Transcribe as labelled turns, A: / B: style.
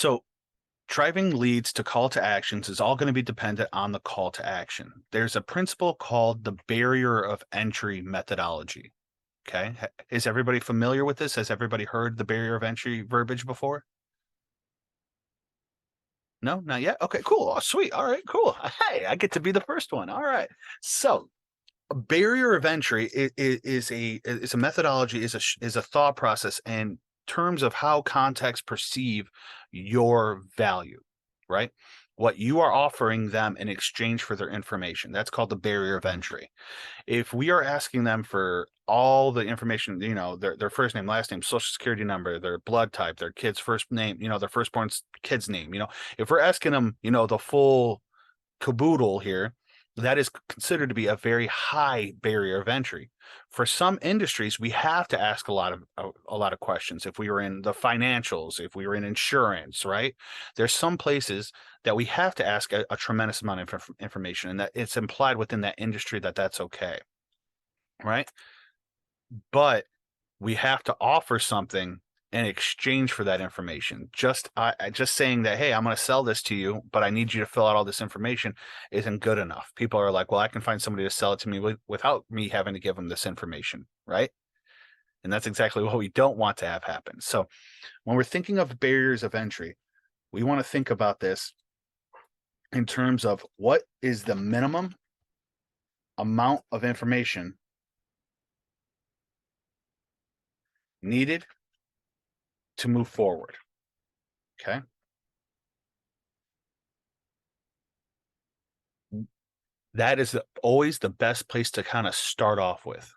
A: So driving leads to call to actions is all going to be dependent on the call to action. There's a principle called the barrier of entry methodology. Okay. Is everybody familiar with this? Has everybody heard the barrier of entry verbiage before? No, not yet. Okay, cool. Oh, sweet. All right, cool. Hey, I get to be the first one. All right. So a barrier of entry is a methodology, is a thought process in terms of how contacts perceive your value, right? What you are offering them in exchange for their information. That's called the barrier of entry. If we are asking them for all the information, their first name, last name, social security number, their blood type, their kid's first name, their firstborn kid's name, if we're asking them, the full caboodle here, that is considered to be a very high barrier of entry. For some industries, we have to ask a lot of questions. If we were in the financials, if we were in insurance, right? There's some places that we have to ask a tremendous amount of information, and that it's implied within that industry that that's okay, right? But we have to offer something in exchange for that information. Just saying that, hey, I'm going to sell this to you, but I need you to fill out all this information isn't good enough. People are like, well, I can find somebody to sell it to me without me having to give them this information, right? And that's exactly what we don't want to have happen. So when we're thinking of barriers of entry, we want to think about this in terms of what is the minimum amount of information needed to move forward. Okay. That is always the best place to kind of start off with.